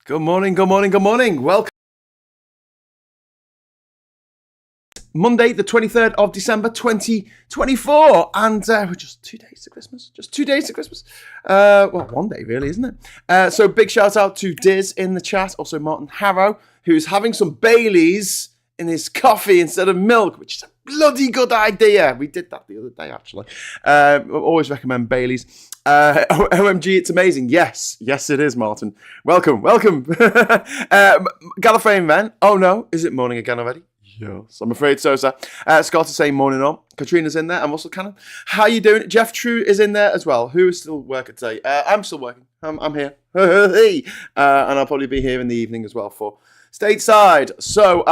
Good morning, good morning, good morning. Welcome. Monday, the 23rd of December, 2024. And we're just 2 days to Christmas. Just 2 days to Christmas. Well, 1 day, really, isn't it? So big shout out to Diz in the chat. Also Martin Harrow, who's having some Baileys in his coffee instead of milk, which is a bloody good idea. We did that the other day, actually. I always recommend Baileys. OMG, it's amazing. Yes, it is, Martin. Welcome. Gallifreyan then. Oh no, is it morning again already? Yes, I'm afraid so, sir. Scott is saying morning on. Katrina's in there. I'm also Cannon. How you doing? Jeff True is in there as well. Who is still working today? I'm still working. I'm here. And I'll probably be here in the evening as well for Stateside. So,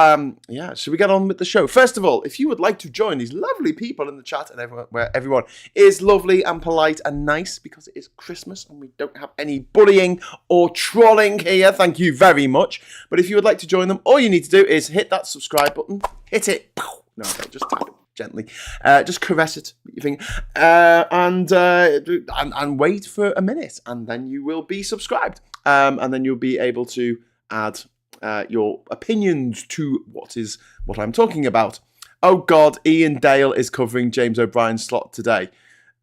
should we get on with the show? First of all, if you would like to join these lovely people in the chat and where everyone is lovely and polite and nice because it is Christmas and we don't have any bullying or trolling here, thank you very much. But if you would like to join them, all you need to do is hit that subscribe button, hit it. No, okay, just tap it gently. Just caress it with your finger and wait for a minute, and then you will be subscribed. And then you'll be able to add your opinions to what I'm talking about. Oh God, Ian Dale is covering James O'Brien's slot today.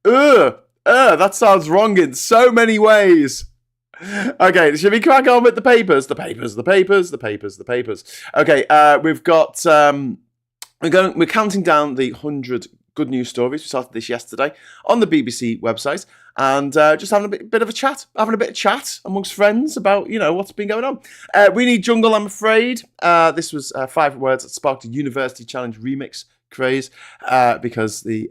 That sounds wrong in so many ways. Okay, should we crack on with the papers? The papers. Okay, we've got we're counting down the 100 good news stories. We started this yesterday on the BBC website, and just having a bit of a chat amongst friends about, what's been going on. We Need Jungle, I'm afraid. This was 5 words that sparked a University Challenge remix craze because the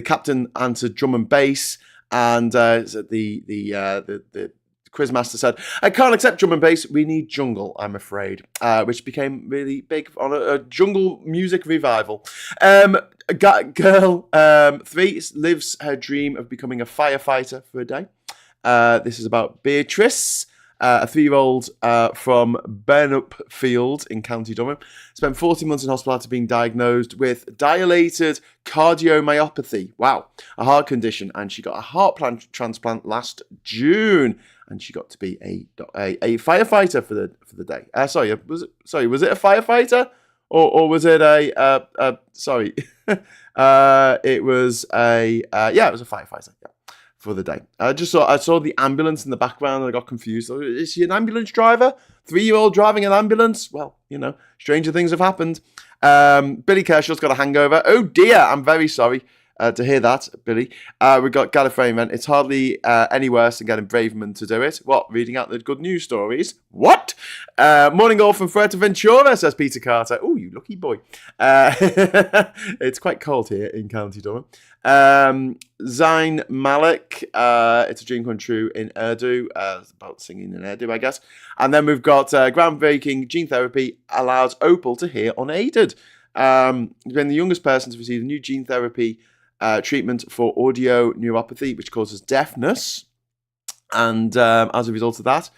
captain answered drum and bass, and the quizmaster said, I can't accept drum and bass, we need jungle, I'm afraid, which became really big on a jungle music revival. Girl 3 lives her dream of becoming a firefighter for a day. This is about Beatrice, a 3-year-old from Burnupfield in County Durham. Spent 40 months in hospital after being diagnosed with dilated cardiomyopathy. Wow, a heart condition. And she got a heart transplant last June. And she got to be a firefighter for the day. Was it a firefighter or was it it was a firefighter. Yeah. For the day. I saw the ambulance in the background and I got confused. Is she an ambulance driver? 3-year-old driving an ambulance? Well, stranger things have happened. Billy Kershaw's got a hangover. Oh dear, I'm very sorry to hear that, Billy. We've got Gallifreyan Rent. It's hardly any worse than getting Braverman to do it. What? Reading out the good news stories? What? Morning all from Fuerteventura, says Peter Carter. Oh, you lucky boy. It's quite cold here in County Durham. Zain Malik, it's a dream come true in Urdu. It's about singing in Urdu, I guess. And then we've got groundbreaking gene therapy allows Opal to hear unaided. He's been the youngest person to receive a new gene therapy treatment for audio neuropathy, which causes deafness. And as a result of that,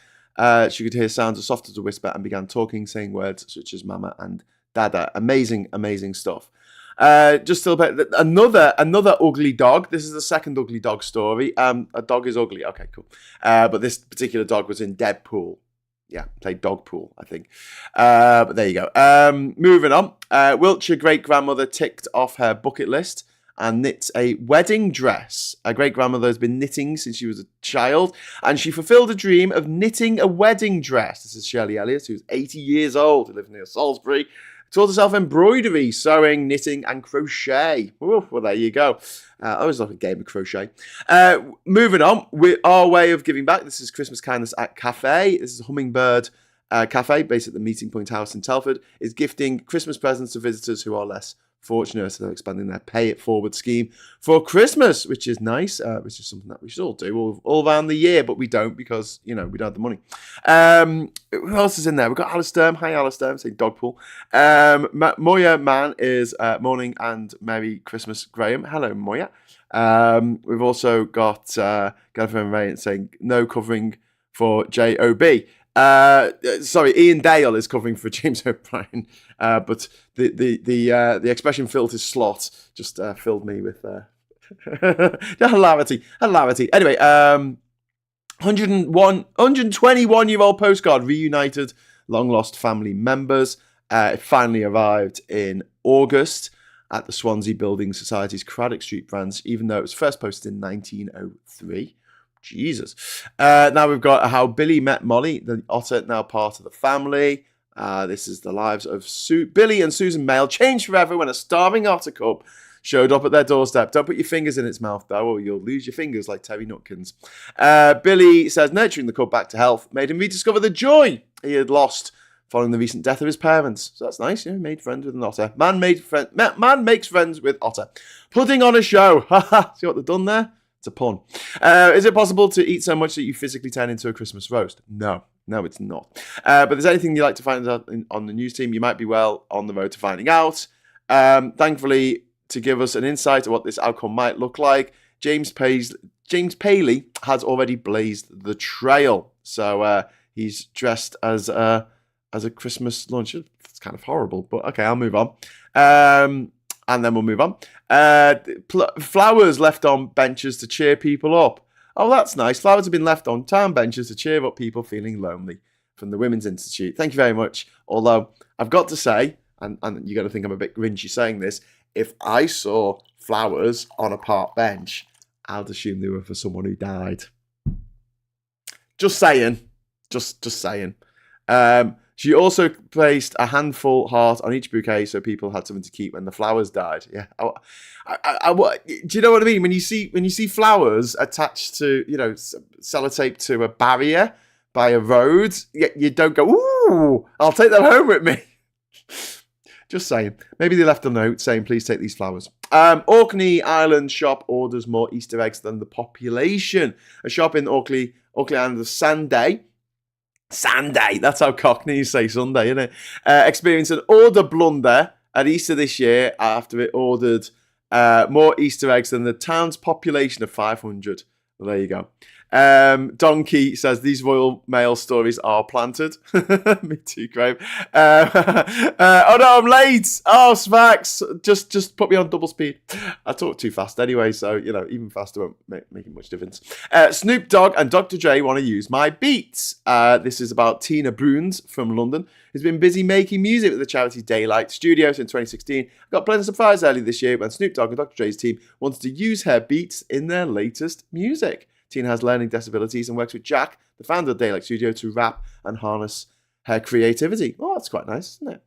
she could hear sounds as soft as a whisper and began talking, saying words such as mama and dada. Amazing stuff. Just still another ugly dog. This is the second ugly dog story. A dog is ugly. Okay, cool. But this particular dog was in Deadpool. Yeah, played Dogpool, I think. But there you go. Moving on. Wiltshire great-grandmother ticked off her bucket list and knits a wedding dress. Her great-grandmother has been knitting since she was a child, and she fulfilled a dream of knitting a wedding dress. This is Shirley Elliott, who's 80 years old, who lives near Salisbury. Taught herself embroidery, sewing, knitting, and crochet. Ooh, well, there you go. I always love a game of crochet. Moving on, our way of giving back. This is Christmas Kindness at Cafe. This is Hummingbird Cafe, based at the Meeting Point House in Telford, is gifting Christmas presents to visitors who are less fortunate. So they're expanding their Pay It Forward scheme for Christmas, which is nice, which is something that we should all do all around the year, but we don't because, we don't have the money. Who else is in there? We've got Alistair. Hi, Alistair. Saying Dogpool. Moya Man is morning and Merry Christmas, Graham. Hello, Moya. We've also got Gallifreyan Ray saying no covering for J.O.B. Sorry, Ian Dale is covering for James O'Brien, but the expression filled his slot just filled me with hilarity. Anyway, 121-year-old postcard reunited long-lost family members. It finally arrived in August at the Swansea Building Society's Craddock Street branch, even though it was first posted in 1903. Jesus. Now we've got how Billy met Molly, the otter, now part of the family. This is the lives of Billy and Susan Mail, changed forever when a starving otter cub showed up at their doorstep. Don't put your fingers in its mouth, though, or you'll lose your fingers like Terry Nutkins. Billy says nurturing the cub back to health made him rediscover the joy he had lost following the recent death of his parents. So that's nice, made friends with an otter. Man makes friends with otter. Putting on a show. See what they've done there? It's a pun. Is it possible to eat so much that you physically turn into a Christmas roast? No, it's not. But if there's anything you'd like to find out on the news team, you might be well on the road to finding out. Thankfully, to give us an insight of what this outcome might look like, James Paley has already blazed the trail. So he's dressed as a Christmas lunch. It's kind of horrible, but okay, I'll move on. And then we'll move on. Flowers left on benches to cheer people up. Oh, that's nice. Flowers have been left on town benches to cheer up people feeling lonely, from the Women's Institute. Thank you very much. Although, I've got to say, and you're going to think I'm a bit grinchy saying this, if I saw flowers on a park bench, I'd assume they were for someone who died. Just saying. Just saying. She also placed a handful heart on each bouquet so people had something to keep when the flowers died. Yeah. Do you know what I mean? When you see flowers attached to, sellotape to a barrier by a road, you don't go, ooh, I'll take that home with me. Just saying. Maybe they left a note saying, please take these flowers. Orkney Island shop orders more Easter eggs than the population. A shop in Orkney Island of Sanday, that's how Cockneys say Sunday, isn't it? Experienced an order blunder at Easter this year after it ordered more Easter eggs than the town's population of 500. Well, there you go. Donkey says these Royal Mail stories are planted. Me too, Graham. Oh no, I'm late. Oh, smacks. Just put me on double speed. I talk too fast anyway, so even faster won't make much difference. Snoop Dogg and Dr. Dre want to use my beats. This is about Tina Bruns from London, who's been busy making music with the charity Daylight Studio since 2016. Got a pleasant surprise early this year when Snoop Dogg and Dr. Dre's team wanted to use her beats in their latest music. Tina has learning disabilities and works with Jack, the founder of Daylight Studio, to rap and harness her creativity. Oh, that's quite nice, isn't it?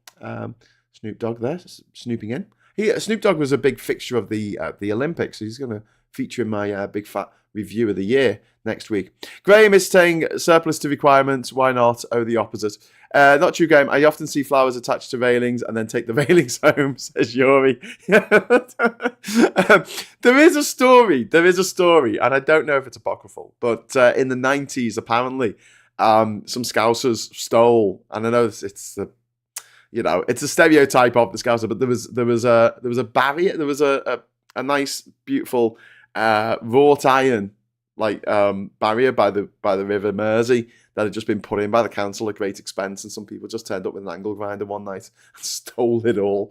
Snoop Dogg there, snooping in. Snoop Dogg was a big fixture of the Olympics, so he's going to feature in my big fat review of the year next week. Graham is saying surplus to requirements. Why not? Oh, the opposite. Not true, Graham. I often see flowers attached to railings and then take the railings home, says Yuri. There is a story, and I don't know if it's apocryphal, but in the 90s, apparently, some Scousers stole, and I know it's a stereotype of the Scouser, but there was a barrier, there was a nice, beautiful wrought iron barrier by the River Mersey that had just been put in by the council at great expense, and some people just turned up with an angle grinder one night and stole it all.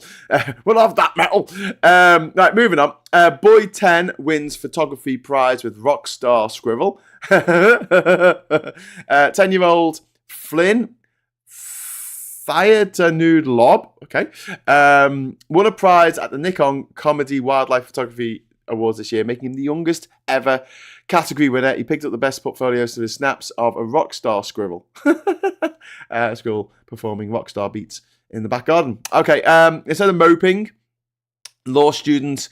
We'll have that metal. Right, moving on. Boy 10 wins photography prize with Rockstar Scribble. 10-year-old Flynn fired a nude lob. Okay. Won a prize at the Nikon Comedy Wildlife Photography Awards this year, making him the youngest ever category winner. He picked up the best portfolios to his snaps of a rockstar squirrel. Squirrel performing rockstar beats in the back garden. Okay, instead of moping, law student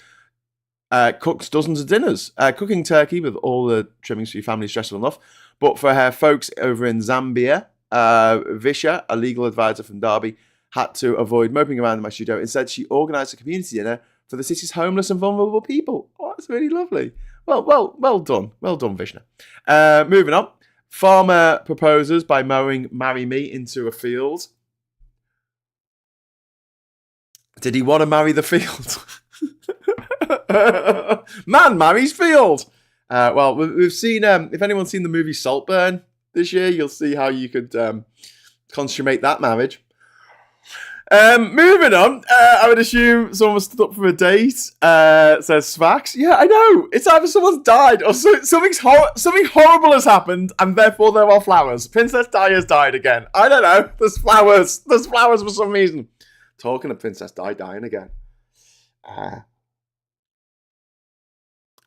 cooks dozens of dinners. Cooking turkey with all the trimmings for your family is stressful enough, but for her folks over in Zambia, Visha, a legal advisor from Derby, had to avoid moping around in my studio. Instead, she organised a community dinner for the city's homeless and vulnerable people. Oh, that's really lovely. Well done. Well done, Vishnu. Moving on. Farmer proposes by mowing marry me into a field. Did he want to marry the field? Man marries field. Well, we've seen, if anyone's seen the movie Saltburn this year, you'll see how you could consummate that marriage. Moving on, I would assume someone was stood up for a date. Says Svax. Yeah, I know. It's either someone's died or something horrible has happened, and therefore there are flowers. Princess Di has died again. I don't know. There's flowers. There's flowers for some reason. Talking of Princess Di dying again.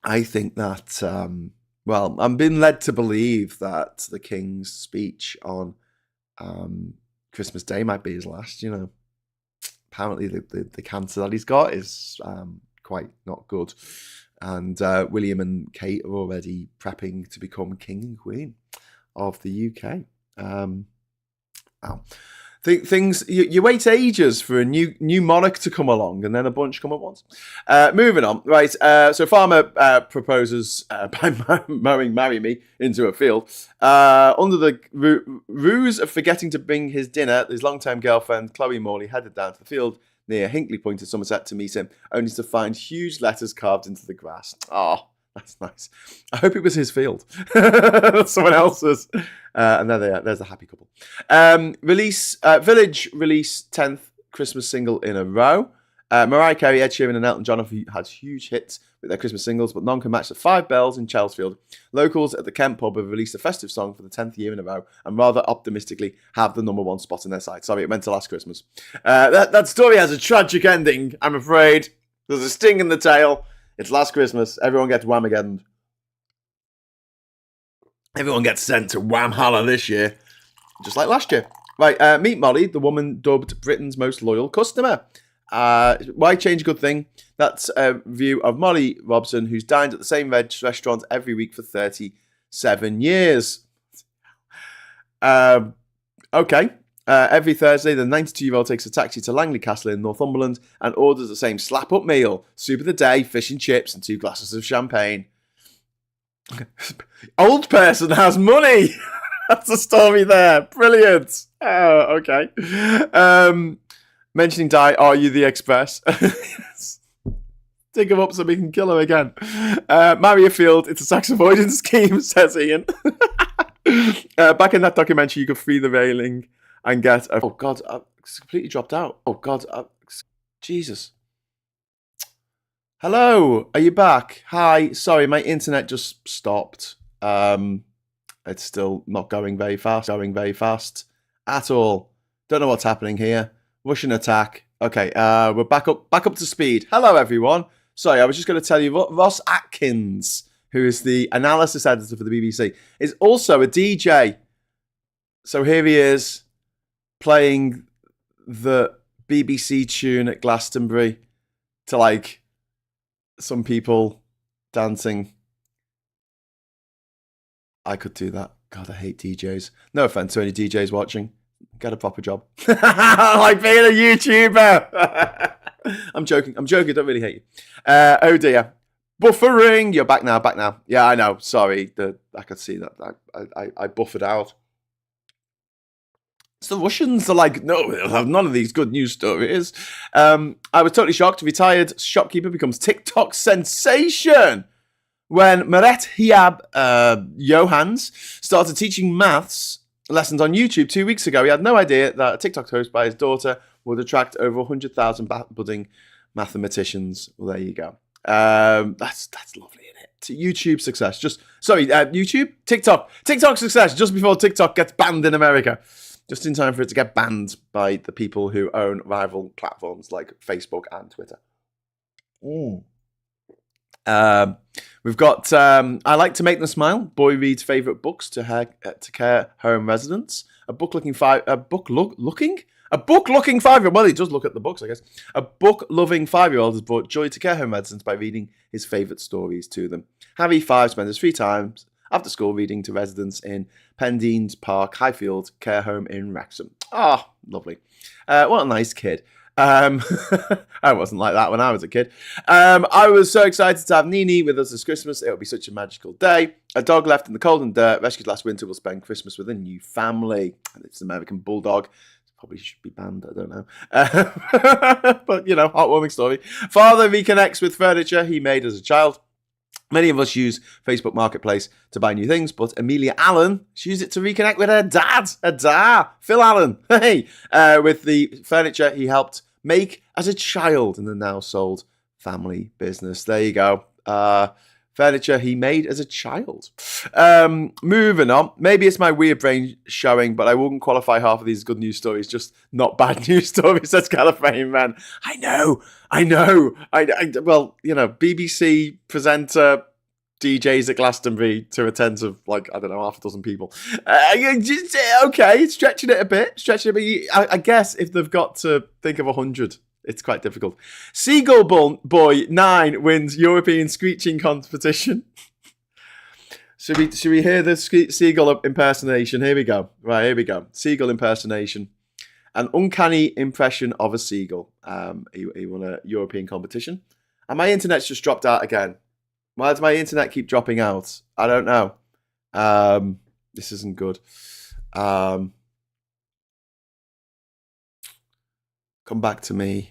I think that, I'm being led to believe that the King's speech on Christmas Day might be his last, Apparently the cancer that he's got is quite not good. And William and Kate are already prepping to become King and Queen of the UK. Wow. Things you wait ages for a new monarch to come along, and then a bunch come at once. Moving on, right? So farmer proposes by mowing "Marry Me" into a field under the ruse of forgetting to bring his dinner. His long-term girlfriend Chloe Morley headed down to the field near Hinkley Point in Somerset to meet him, only to find huge letters carved into the grass. Oh, that's nice. I hope it was his field. That's someone else's. And there they are. There's a happy couple. Village release 10th Christmas single in a row. Mariah Carey, Ed Sheeran and Elton John have had huge hits with their Christmas singles, but none can match the 5 Bells in Chelsfield. Locals at the Kent pub have released a festive song for the 10th year in a row and rather optimistically have the #1 spot in their side. Sorry, it meant to last Christmas. That story has a tragic ending, I'm afraid. There's a sting in the tail. It's last Christmas. Everyone gets Whamageddon. Everyone gets sent to Whamhalla this year, just like last year. Right, meet Molly, the woman dubbed Britain's most loyal customer. Why change a good thing? That's a view of Molly Robson, who's dined at the same restaurant every week for 37 years. Okay. Every Thursday, the 92-year-old takes a taxi to Langley Castle in Northumberland and orders the same slap-up meal, soup of the day, fish and chips, and 2 glasses of champagne. Old person has money. That's the story there. Brilliant. Oh, okay. Mentioning Di, are you the Express? Dig him up so we can kill him again. Marry a field. It's a tax avoidance scheme, says Ian. Back in that documentary, you could free the railing and get a... Oh, God, it's completely dropped out. Oh, God. Jesus. Hello, are you back? Hi, sorry, my internet just stopped. It's still not going very fast at all. Don't know what's happening here. Russian attack. Okay, we're back up to speed. Hello, everyone. Sorry, I was just going to tell you, Ross Atkins, who is the analysis editor for the BBC, is also a DJ. So here he is, playing the BBC tune at Glastonbury to, some people dancing. I could do that. God, I hate DJs. No offense to any DJs watching. Get a proper job. Like being a YouTuber. I'm joking. Don't really hate you. Oh dear. Buffering. You're back now. Yeah, I know. Sorry. I could see that. I buffered out. So the Russians are like, no, they'll have none of these good news stories. I was totally shocked. Retired shopkeeper becomes TikTok sensation when Meret Hiab Johans started teaching maths lessons on YouTube 2 weeks ago. He had no idea that a TikTok post by his daughter would attract over 100,000 budding mathematicians. Well, there you go. That's lovely, isn't it? YouTube success. TikTok success just before TikTok gets banned in America. Just in time for it to get banned by the people who own rival platforms like Facebook and Twitter. We've got I Like to Make Them Smile. Boy reads favourite books to care home residents. A book looking 5-year-old. Well, he does look at the books, I guess. A book-loving 5-year-old has brought joy to care home residents by reading his favourite stories to them. Harry, 5, spends his free time after school reading to residents in Pendeens Park, Highfield Care Home in Wrexham. Ah, lovely. What a nice kid. I wasn't like that when I was a kid. I was so excited to have Nini with us this Christmas. It'll be such a magical day. A dog left in the cold and dirt, rescued last winter, will spend Christmas with a new family. It's an American bulldog. Probably should be banned, I don't know. But, heartwarming story. Father reconnects with furniture he made as a child. Many of us use Facebook Marketplace to buy new things, but Amelia Allen, she used it to reconnect with her dad, Phil Allen, hey, with the furniture he helped make as a child in the now sold family business. There you go. Furniture he made as a child. Moving on. Maybe it's my weird brain showing, but I wouldn't qualify half of these good news stories, just not bad news stories, says Californian man. I know. Well, you know, BBC presenter DJs at Glastonbury to a tent of, like, I don't know, half a dozen people. Okay, stretching it a bit. I guess if they've got to think of 100, it's quite difficult. Seagull Boy 9 wins European screeching competition. Should we hear the seagull impersonation? Here we go. Right, here we go. Seagull impersonation. An uncanny impression of a seagull. He won a European competition. And my internet's just dropped out again. Why does my internet keep dropping out? I don't know. This isn't good. Come back to me.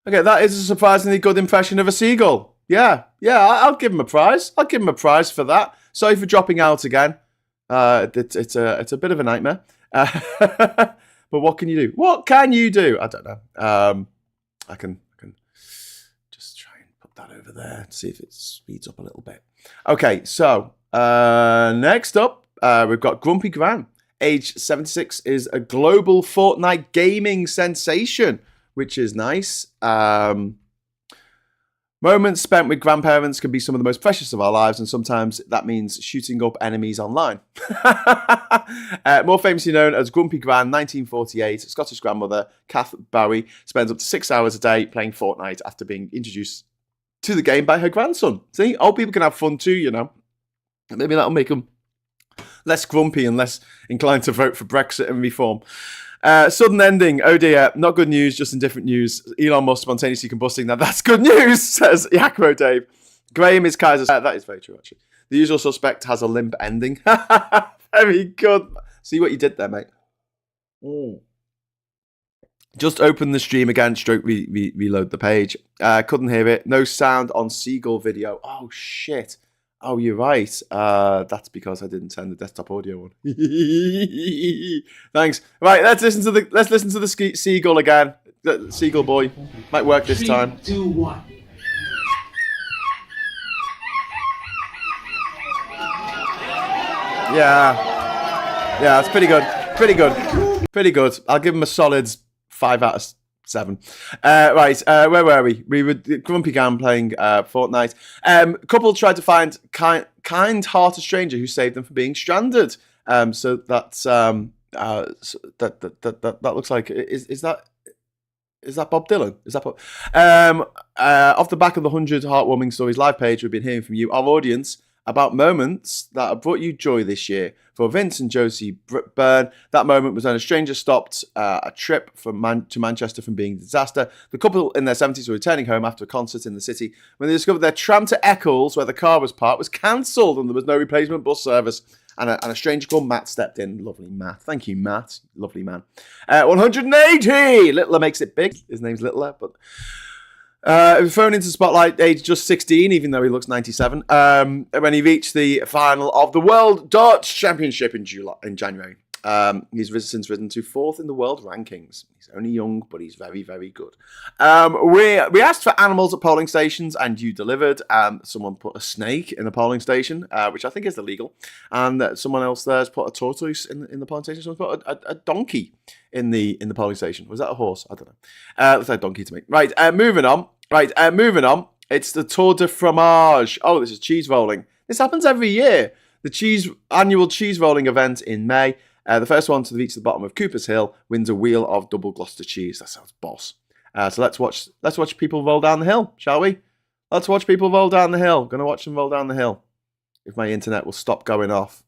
Okay, that is a surprisingly good impression of a seagull. Yeah, I'll give him a prize. I'll give him a prize for that. Sorry for dropping out again. It's a bit of a nightmare. But what can you do? What can you do? I don't know. I can just try and put that over there, see if it speeds up a little bit. Okay, so next up, we've got Grumpy Gran. Age 76 is a global Fortnite gaming sensation, which is nice. Moments spent with grandparents can be some of the most precious of our lives, and sometimes that means shooting up enemies online. More famously known as Grumpy Gran, 1948, Scottish grandmother Kath Bowie spends up to 6 hours a day playing Fortnite after being introduced to the game by her grandson. See, old people can have fun too, you know. Maybe that'll make them less grumpy and less inclined to vote for Brexit and reform. Sudden ending. Oh dear. Not good news, just indifferent news. Elon Musk spontaneously combusting. Now that's good news, says Yakro Dave. Graham is Kaiser's. That is very true, actually. The usual suspect has a limp ending. Very good. See what you did there, mate. Just open the stream again, stroke reload the page. Couldn't hear it. No sound on Seagull video. Oh, shit. Oh, you're right. That's because I didn't turn the desktop audio on. Thanks. Right, let's listen to the seagull again. The seagull boy might work this time. 3, 2, 1. Yeah, it's pretty good. I'll give him a solid 5 out of 7. Right, where were we? We were Grumpy Gan playing Fortnite. Couple tried to find kind-hearted stranger who saved them from being stranded. So that's that looks like is that Bob Dylan? Is that Bob? Off the back of the 100 Heartwarming Stories live page, we've been hearing from you, our audience, about moments that have brought you joy this year. For Vince and Josie Byrne, that moment was when a stranger stopped a trip to Manchester from being a disaster. The couple in their 70s were returning home after a concert in the city when they discovered their tram to Eccles, where the car was parked, was cancelled and there was no replacement bus service. And a stranger called Matt stepped in. Lovely Matt. Thank you, Matt. Lovely man. 180! Littler makes it big. His name's Littler, but... he was thrown into the spotlight, age just 16, even though he looks 97, when he reached the final of the World Darts Championship in January. He's since risen to 4th in the world rankings. He's only young, but he's very, very good. We asked for animals at polling stations, and you delivered. Someone put a snake in a polling station, which I think is illegal. And someone else there has put a tortoise in the polling station. Someone put a donkey in the polling station. Was that a horse? I don't know. Looks like a donkey to me. Right, moving on. It's the Tour de Fromage. Oh, this is cheese rolling. This happens every year. The annual cheese rolling event in May. The first one to reach the bottom of Cooper's Hill wins a wheel of double Gloucester cheese. That sounds boss. So let's watch people roll down the hill, shall we? Let's watch people roll down the hill. Gonna watch them roll down the hill. If my internet will stop going off.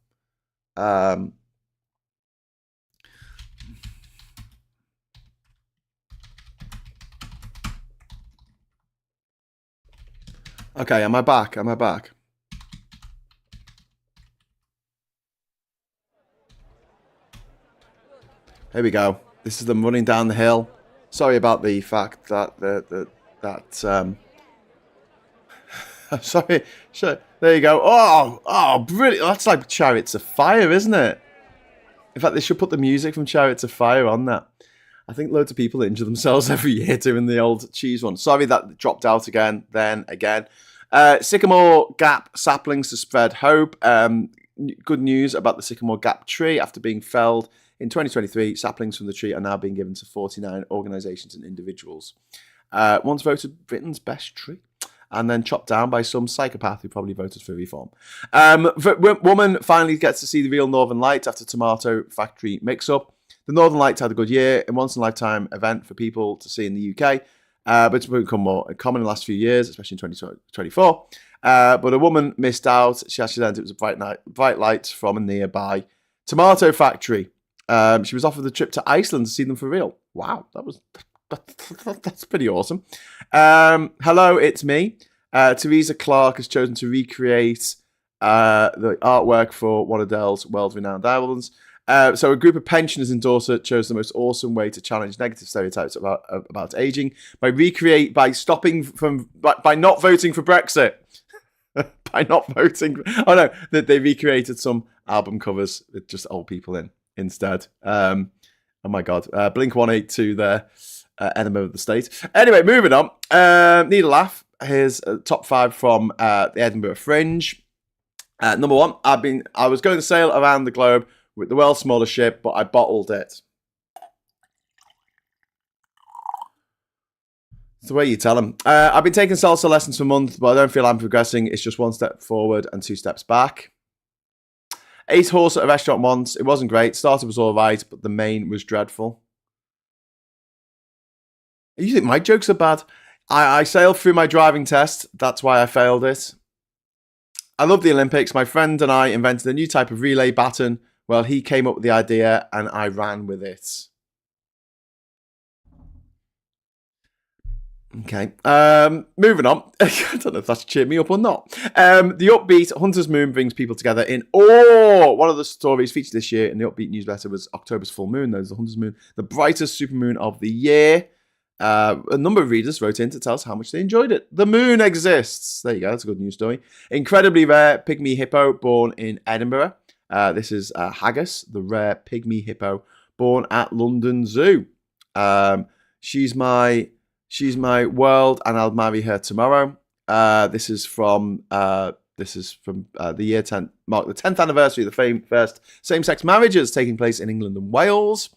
Okay, am I back? Here we go. This is them running down the hill. Sorry about the fact that sorry. There you go. Oh, brilliant. That's like Chariots of Fire, isn't it? In fact, they should put the music from Chariots of Fire on that. I think loads of people injure themselves every year doing the old cheese one. Sorry that dropped out again. Then again. Sycamore Gap saplings to spread hope. Good news about the Sycamore Gap tree. After being felled in 2023, saplings from the tree are now being given to 49 organisations and individuals. Once voted Britain's best tree, and then chopped down by some psychopath who probably voted for reform. Woman finally gets to see the real Northern Lights after tomato factory mix-up. The Northern Lights had a good year, a once-in-a-lifetime event for people to see in the UK, but it's become more common in the last few years, especially in 2024. But a woman missed out. She actually learned it was a bright light from a nearby tomato factory. She was offered the trip to Iceland to see them for real. Wow, that's pretty awesome. Hello, it's me. Teresa Clark has chosen to recreate the artwork for one of Dell's world-renowned albums. So a group of pensioners in Dorset chose the most awesome way to challenge negative stereotypes about aging by not voting for Brexit. By not voting. Oh no, they recreated some album covers with just old people in instead. Oh my God. Blink 182 there. Enema of the state. Anyway, moving on. Need a laugh. Here's top 5 from the Edinburgh Fringe. Number 1, I was going to sail around the globe with the world's smallest ship, but I bottled it. It's the way you tell them. I've been taking salsa lessons for months, but I don't feel I'm progressing. It's just 1 step forward and 2 steps back. Ate horse at a restaurant once. It wasn't great. Starter was all right, but the main was dreadful. You think my jokes are bad? I sailed through my driving test. That's why I failed it. I love the Olympics. My friend and I invented a new type of relay baton. Well, he came up with the idea and I ran with it. Okay. Moving on. I don't know if that's cheered me up or not. The upbeat Hunter's Moon brings people together in awe. One of the stories featured this year in the upbeat newsletter was October's full moon. There's the Hunter's Moon, the brightest supermoon of the year. A number of readers wrote in to tell us how much they enjoyed it. The moon exists. There you go. That's a good news story. Incredibly rare pygmy hippo born in Edinburgh. This is Haggis, the rare pygmy hippo born at London Zoo. She's my world, and I'll marry her tomorrow. This is from the year 10, mark the 10th anniversary of the first same-sex marriages taking place in England and Wales.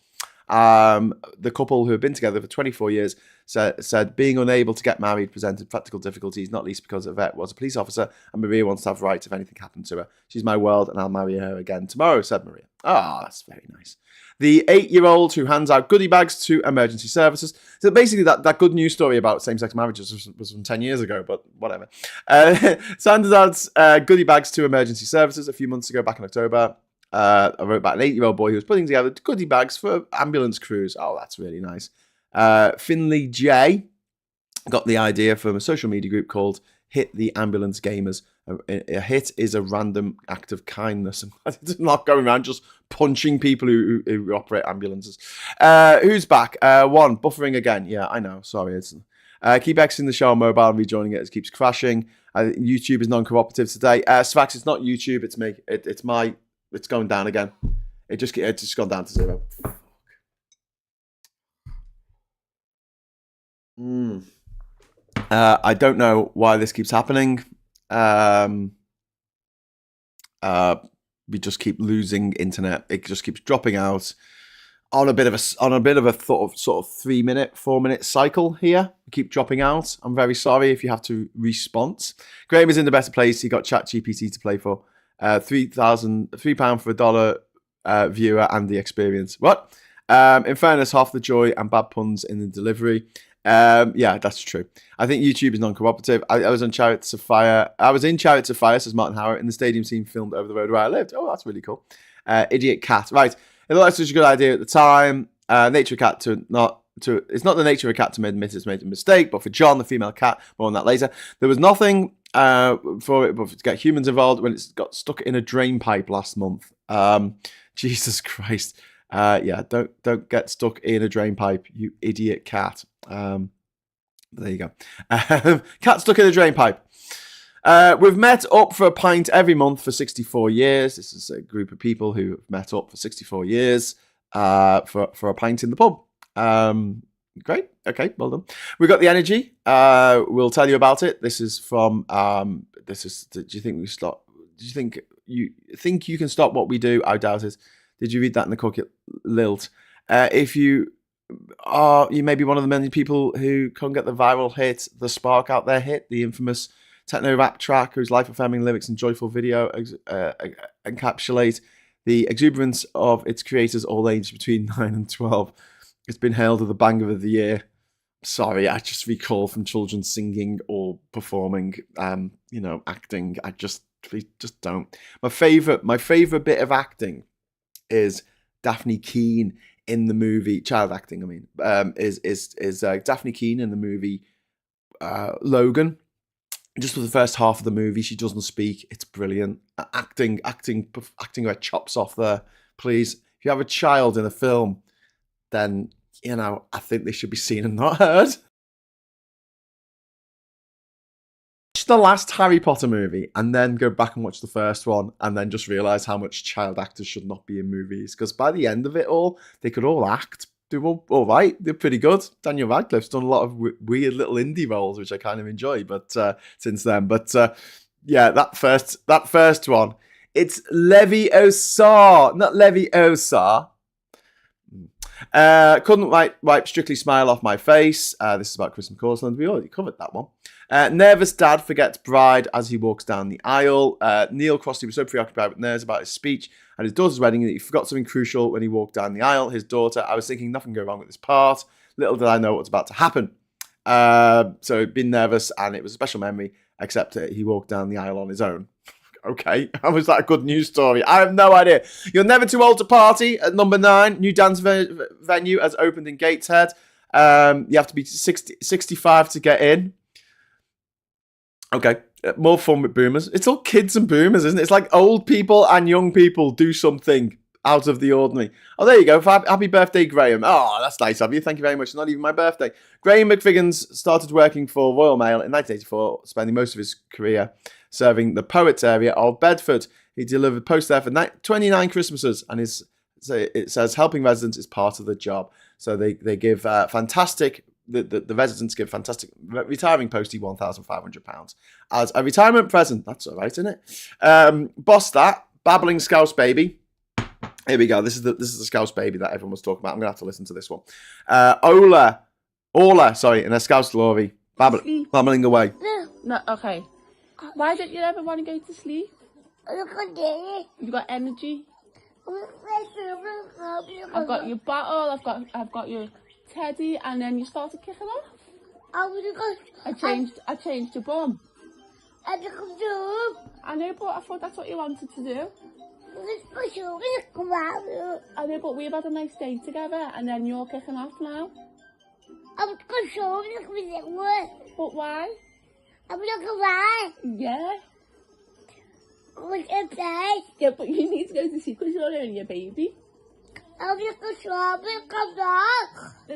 The couple who have been together for 24 years said being unable to get married presented practical difficulties, not least because Yvette was a police officer and Maria wants to have rights if anything happened to her. She's my world and I'll marry her again tomorrow, said Maria. That's very nice. The 8-year-old who hands out goodie bags to emergency services. So basically that good news story about same-sex marriages was from 10 years ago, but whatever. Sanders adds goodie bags to emergency services a few months ago, back in October. I wrote about an 8-year-old boy who was putting together goodie bags for ambulance crews. Oh, that's really nice. Finley J got the idea from a social media group called Hit the Ambulance Gamers. A hit is a random act of kindness. It's not going around just punching people who operate ambulances. Who's back? 1, buffering again. Yeah, I know. Sorry. Keep exiting the show on mobile and rejoining it. It keeps crashing. YouTube is non-cooperative today. Svax, it's not YouTube. It's me. It's going down again. It's just gone down to 0. I don't know why this keeps happening. We just keep losing internet. It just keeps dropping out on a bit of a sort of 3-minute, 4-minute cycle here. We keep dropping out. I'm very sorry if you have to response. Graham is in the better place. He got ChatGPT to play for. £3 for a dollar viewer and the experience. What? In fairness, half the joy and bad puns in the delivery. Yeah, that's true. I think YouTube is non-cooperative. I was in Chariots of Fire, says Martin Howard, in the stadium scene filmed over the road where I lived. Oh, that's really cool. Idiot cat. Right. It looked like such a good idea at the time. It's not the nature of a cat to admit it's made a mistake, but for John, the female cat, more on that later, there was nothing for it but to get humans involved when it's got stuck in a drain pipe last month. Jesus Christ. Yeah, don't get stuck in a drain pipe, you idiot cat. There you go. Cat stuck in a drain pipe. We've met up for a pint every month for 64 years. This is a group of people who have met up for 64 years for a pint in the pub. Great. Okay, well done. We've got the energy. We'll tell you about it. This is from. Do you think we stop? Do you think you can stop what we do? I doubt it. Did you read that in the Cookit Lilt? If you may be one of the many people who can't get the viral hit, the spark out there hit, the infamous techno rap track whose life-affirming lyrics and joyful video encapsulate the exuberance of its creators, all aged between 9 and 12. It's been hailed as the banger of the year. Sorry, I just recall from children singing or performing, acting. Please just don't. My favorite bit of acting is Daphne Keane in the movie, child acting. I mean, is Daphne Keane in the movie Logan. Just for the first half of the movie, she doesn't speak. It's brilliant. Acting her chops off there. Please, if you have a child in a film, then I think they should be seen and not heard. Watch the last Harry Potter movie and then go back and watch the first one and then just realise how much child actors should not be in movies. Because by the end of it all, they could all act. They were all right. They're pretty good. Daniel Radcliffe's done a lot of weird little indie roles, which I kind of enjoy. But since then, that first one, it's Leviosa, not Leviosa. Couldn't wipe Strictly Smile off my face. This is about Chris McCausland. We already covered that one. Nervous dad forgets bride as he walks down the aisle. Neil Crossley was so preoccupied with nerves about his speech at his daughter's wedding that he forgot something crucial when he walked down the aisle. His daughter, I was thinking nothing go wrong with this part. Little did I know what was about to happen. So he'd been nervous and it was a special memory, except he walked down the aisle on his own. Okay, how was that a good news story? I have no idea. You're never too old to party at number 9. New dance venue has opened in Gateshead. You have to be 65 to get in. Okay, more fun with boomers. It's all kids and boomers, isn't it? It's like old people and young people do something out of the ordinary. Oh, there you go. Happy birthday, Graham. Oh, that's nice of you. Thank you very much. It's not even my birthday. Graham McFiggins started working for Royal Mail in 1984, spending most of his career serving the Poets area of Bedford. He delivered post there for 29 Christmases, and it says helping residents is part of the job. So they give fantastic. The residents give fantastic retiring postie £1,500 as a retirement present. That's all right, isn't it? Boss that babbling Scouse baby. Here we go. This is the Scouse baby that everyone was talking about. I'm gonna have to listen to this one. Ola, in a Scouse glory, babbling away. No, okay. Why don't you ever want to go to sleep? You got energy. I've got your bottle. I've got your teddy, and then you started kicking off. I changed your bum. I know, but I thought that's what you wanted to do. I know, but we've had a nice day together, and then you're kicking off now. But why? Yeah. Yeah, but you need to go to sleep because you're only a baby. Yeah,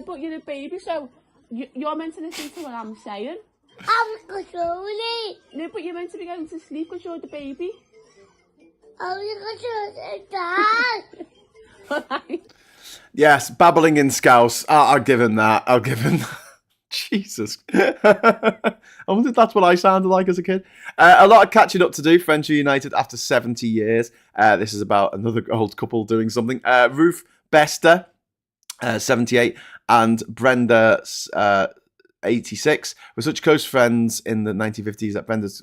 but you're a baby, so you're meant to listen to what I'm saying. No, but you're meant to be going to sleep because you're the baby. Yes, babbling in Scouse. I'll give him that. Jesus. I wonder if that's what I sounded like as a kid. A lot of catching up to do. Friends reunited after 70 years. This is about another old couple doing something. Ruth Bester, 78, and Brenda, 86, were such close friends in the 1950s that Brenda's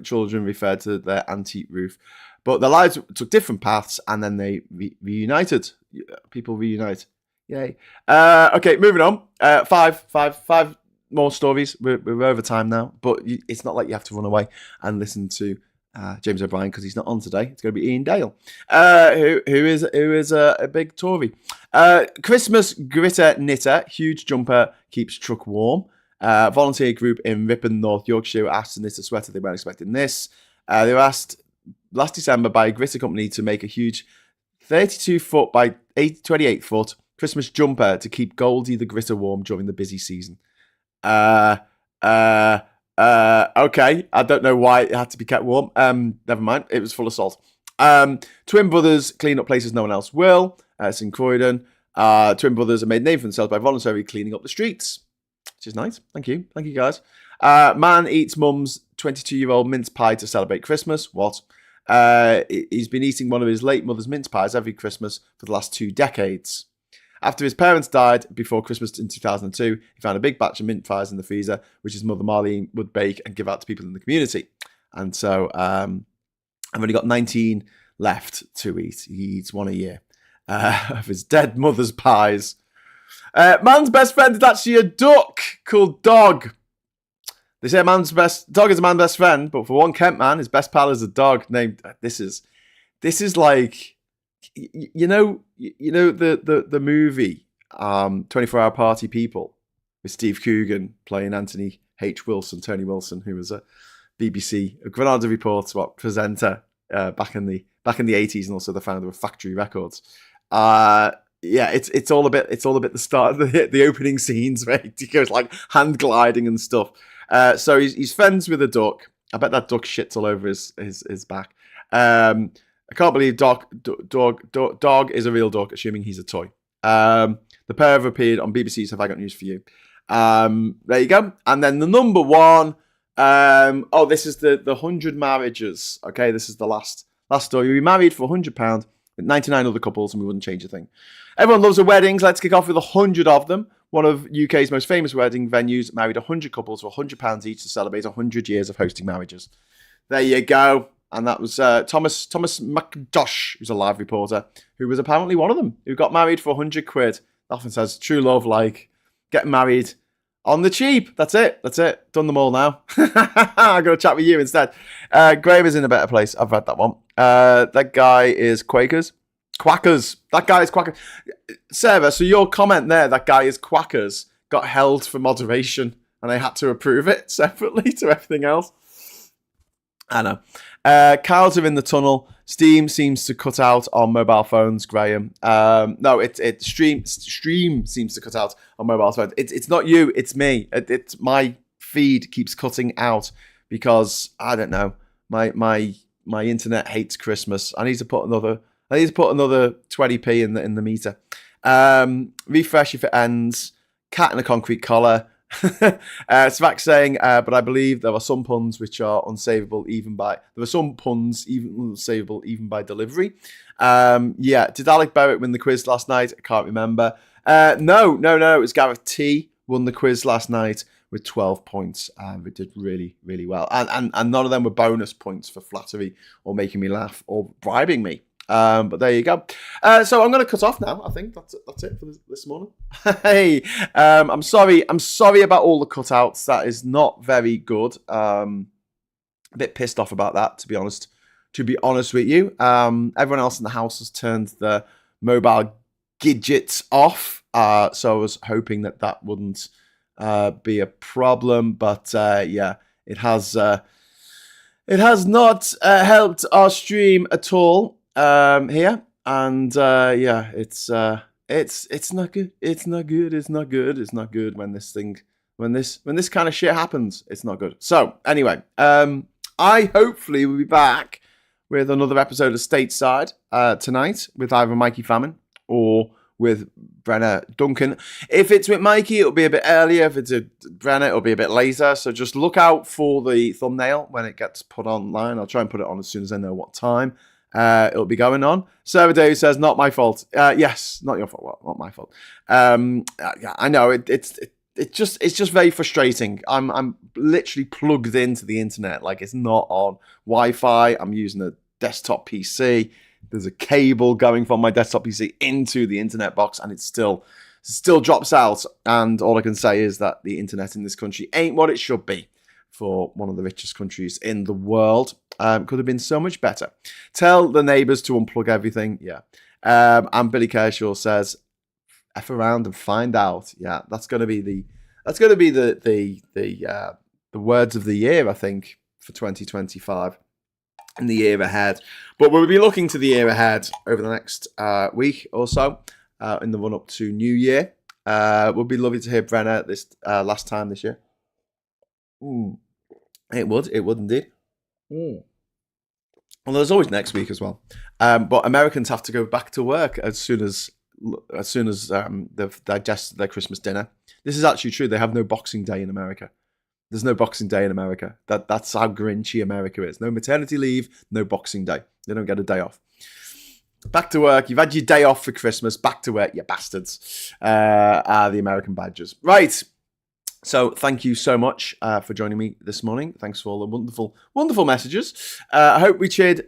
children referred to their Auntie Ruth. But their lives took different paths, and then they reunited. People reunite. Yay. Okay, moving on. Five more stories. We're over time now, but it's not like you have to run away and listen to James O'Brien because he's not on today. It's going to be Ian Dale, who is a big Tory. Christmas gritter knitter, huge jumper, keeps truck warm. Volunteer group in Ripon, North Yorkshire, asked to knit a sweater. They weren't expecting this. They were asked last December by a gritter company to make a huge 32 foot by 28 foot Christmas jumper to keep Goldie the Gritter warm during the busy season. Okay. I don't know why it had to be kept warm. Never mind. It was full of salt. Twin brothers clean up places no one else will. It's in Croydon. Twin brothers have made a name for themselves by voluntarily cleaning up the streets, which is nice. Thank you. Thank you, guys. Man eats mum's 22-year-old mince pie to celebrate Christmas. What? He's been eating one of his late mother's mince pies every Christmas for the last 2 decades. After his parents died before Christmas in 2002, he found a big batch of mince pies in the freezer, which his mother Marlene would bake and give out to people in the community. And so I've only got 19 left to eat. He eats one a year of his dead mother's pies. Man's best friend is actually a duck called Dog. They say dog is a man's best friend, but for one Kent man, his best pal is a dog named. This is like, you know the movie 24-Hour Party People with Steve Coogan playing Anthony H. Wilson, Tony Wilson, who was a BBC Granada Reporter presenter back in the 80s, and also the founder of Factory Records. It's all a bit the start of the opening scenes where he goes like hand gliding and stuff. So he's friends with a duck. I bet that duck shits all over his back. I can't believe dog is a real dog, assuming he's a toy. The pair have appeared on BBC's Have I Got News For You. There you go. And then the number one. This is the 100 marriages. Okay, this is the last story. We married for £100 with 99 other couples, and we wouldn't change a thing. Everyone loves the weddings. Let's kick off with 100 of them. One of UK's most famous wedding venues married 100 couples for £100 each to celebrate 100 years of hosting marriages. There you go. And that was Thomas McDosh, who's a live reporter, who was apparently one of them, who got married for £100. Often says true love, like getting married on the cheap. That's it. Done them all now. I'm going to chat with you instead. Graham is in a better place. I've read that one. That guy is Quackers. That guy is Quackers. Sarah, so your comment there, that guy is Quackers, got held for moderation, and I had to approve it separately to everything else. I know. Cows are in the tunnel. Steam seems to cut out on mobile phones, Graham. Stream seems to cut out on mobile phones. It's not you, it's me. It's my feed keeps cutting out because I don't know. My internet hates Christmas. I need to put another 20p in the meter. Refresh if it ends. Cat in a concrete collar. Svak saying, but I believe there are some puns which are unsavable even by delivery. Did Alec Barrett win the quiz last night? I can't remember. No. It was Gareth T won the quiz last night with 12 points. We did really, really well. And none of them were bonus points for flattery or making me laugh or bribing me. But there you go. So I'm going to cut off now. I think that's it for this morning. Hey, I'm sorry about all the cutouts. That is not very good. A bit pissed off about that, to be honest with you. Everyone else in the house has turned the mobile gadgets off. So I was hoping that wouldn't be a problem. But it has not helped our stream at all. Here, and it's not good. It's not good when this kind of shit happens. It's not good. So anyway, I hopefully will be back with another episode of Stateside tonight with either Mikey Famine or with Brenna Duncan. If it's with Mikey, it'll be a bit earlier. If it's with Brenna, it'll be a bit later. So just look out for the thumbnail when it gets put online. I'll try and put it on as soon as I know what time it'll be going on. Sarah Dave says, not my fault. Yes, not your fault. Well, not my fault. I know it's just very frustrating. I'm literally plugged into the internet. Like, it's not on Wi-Fi. I'm using a desktop PC. There's a cable going from my desktop PC into the internet box, and it still drops out. And all I can say is that the internet in this country ain't what it should be for one of the richest countries in the world. Could have been so much better. Tell the neighbours to unplug everything. Yeah. And Billy Kershaw says, F around and find out. Yeah, that's gonna be the words of the year, I think, for 2025. in the year ahead. But we'll be looking to the year ahead over the next week or so in the run up to New Year. Would be lovely to hear Brenna this last time this year. It would indeed. Well, there's always next week as well. But Americans have to go back to work as soon as they've digested their Christmas dinner. This is actually true. They have no Boxing Day in America. There's no Boxing Day in America. That's how grinchy America is. No maternity leave, no Boxing Day. They don't get a day off. Back to work. You've had your day off for Christmas. Back to work, you bastards. Are the American badgers. Right. So thank you so much for joining me this morning. Thanks for all the wonderful, wonderful messages. I hope we cheered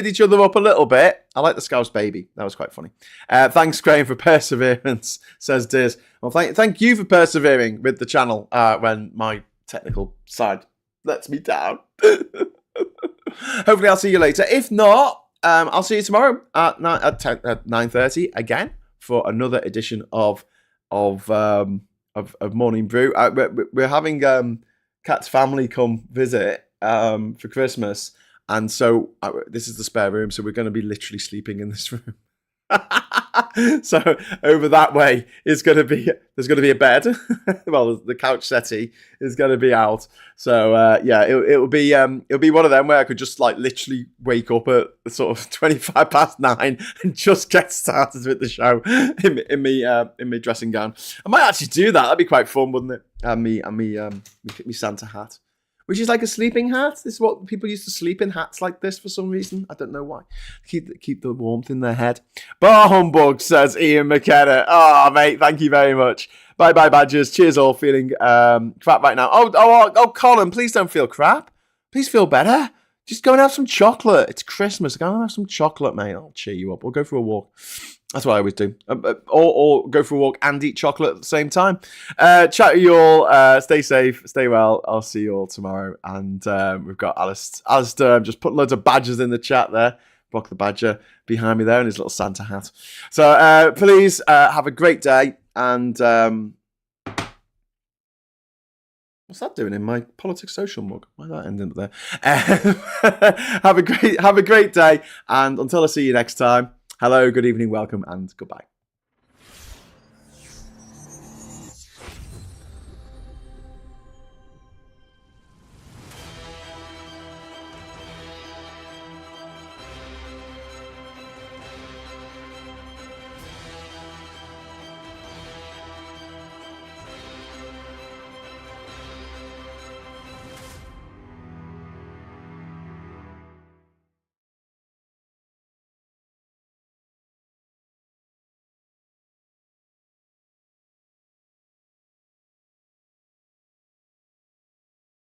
each other up a little bit. I like the Scouse baby. That was quite funny. Thanks, Graham, for perseverance, says Diz. Well, thank you for persevering with the channel when my technical side lets me down. Hopefully I'll see you later. If not, I'll see you tomorrow at 9:30 again for another edition of Morning Brew. We're having Kat's family come visit for Christmas, and so this is the spare room, so we're going to be literally sleeping in this room. So over that way there's going to be a bed. Well, the couch settee is going to be out. So yeah, it'll be one of them where I could just like literally wake up at sort of 9:25 and just get started with the show in me dressing gown. I might actually do that. That'd be quite fun, wouldn't it? And me Santa hat, which is like a sleeping hat. This is what people used to sleep in, hats like this for some reason. I don't know why. Keep the warmth in their head. Bar humbug, says Ian McKenna. Oh, mate, thank you very much. Bye-bye, badgers. Cheers all. Feeling crap right now. Oh, Colin, please don't feel crap. Please feel better. Just go and have some chocolate. It's Christmas. Go and have some chocolate, mate. I'll cheer you up. We'll go for a walk. That's what I always do. Or go for a walk and eat chocolate at the same time. Chat to you all. Stay safe. Stay well. I'll see you all tomorrow. And we've got Alistair just putting loads of badgers in the chat there. Brock the Badger behind me there in his little Santa hat. So please have a great day. And what's that doing in my Politics Social mug? Why did that end up there? Have a great day. And until I see you next time, hello, good evening, welcome, and goodbye.